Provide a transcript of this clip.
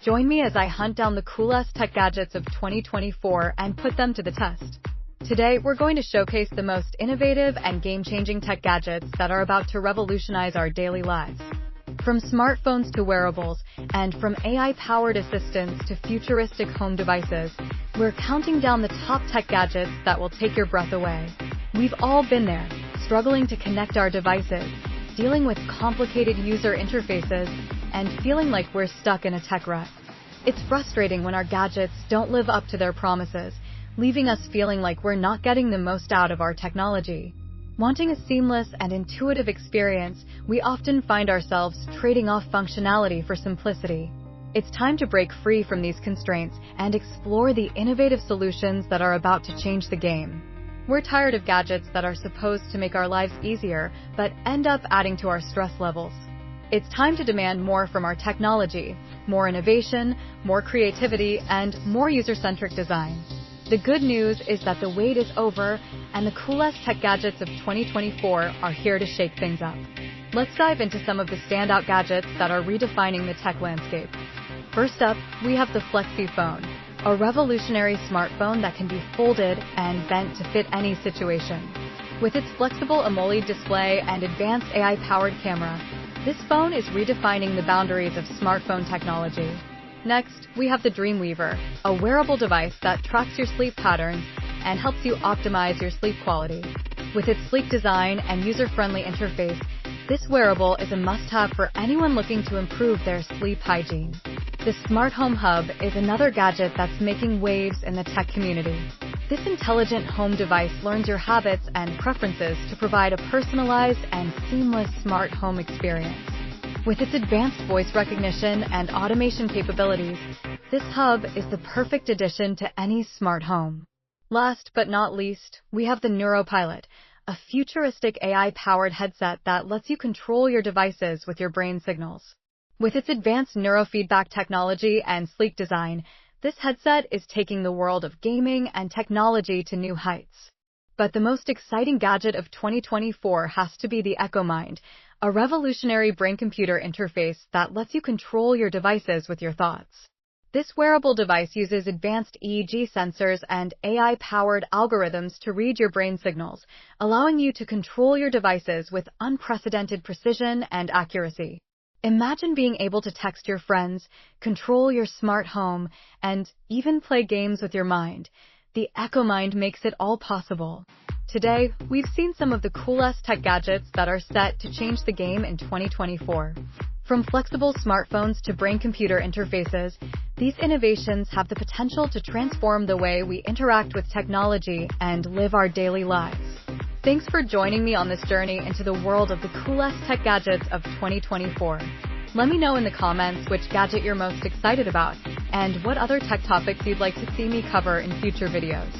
Join me as I hunt down the coolest tech gadgets of 2024 and put them to the test. Today, we're going to showcase the most innovative and game-changing tech gadgets that are about to revolutionize our daily lives. From smartphones to wearables, and from AI-powered assistants to futuristic home devices, we're counting down the top tech gadgets that will take your breath away. We've all been there, struggling to connect our devices, dealing with complicated user interfaces, and feeling like we're stuck in a tech rut. It's frustrating when our gadgets don't live up to their promises, leaving us feeling like we're not getting the most out of our technology. Wanting a seamless and intuitive experience, we often find ourselves trading off functionality for simplicity. It's time to break free from these constraints and explore the innovative solutions that are about to change the game. We're tired of gadgets that are supposed to make our lives easier, but end up adding to our stress levels. It's time to demand more from our technology, more innovation, more creativity, and more user-centric design. The good news is that the wait is over, and the coolest tech gadgets of 2024 are here to shake things up. Let's dive into some of the standout gadgets that are redefining the tech landscape. First up, we have the Flexi Phone, a revolutionary smartphone that can be folded and bent to fit any situation. With its flexible AMOLED display and advanced AI-powered camera, this phone is redefining the boundaries of smartphone technology. Next, we have the Dreamweaver, a wearable device that tracks your sleep patterns and helps you optimize your sleep quality. With its sleek design and user-friendly interface, this wearable is a must-have for anyone looking to improve their sleep hygiene. The Smart Home Hub is another gadget that's making waves in the tech community. This intelligent home device learns your habits and preferences to provide a personalized and seamless smart home experience. With its advanced voice recognition and automation capabilities, this hub is the perfect addition to any smart home. Last but not least, we have the NeuroPilot, a futuristic AI-powered headset that lets you control your devices with your brain signals. With its advanced neurofeedback technology and sleek design, this headset is taking the world of gaming and technology to new heights. But the most exciting gadget of 2024 has to be the EchoMind, a revolutionary brain-computer interface that lets you control your devices with your thoughts. This wearable device uses advanced EEG sensors and AI-powered algorithms to read your brain signals, allowing you to control your devices with unprecedented precision and accuracy. Imagine being able to text your friends, control your smart home, and even play games with your mind. The EchoMind makes it all possible. Today, we've seen some of the coolest tech gadgets that are set to change the game in 2024. From flexible smartphones to brain-computer interfaces, these innovations have the potential to transform the way we interact with technology and live our daily lives. Thanks for joining me on this journey into the world of the coolest tech gadgets of 2024. Let me know in the comments which gadget you're most excited about and what other tech topics you'd like to see me cover in future videos.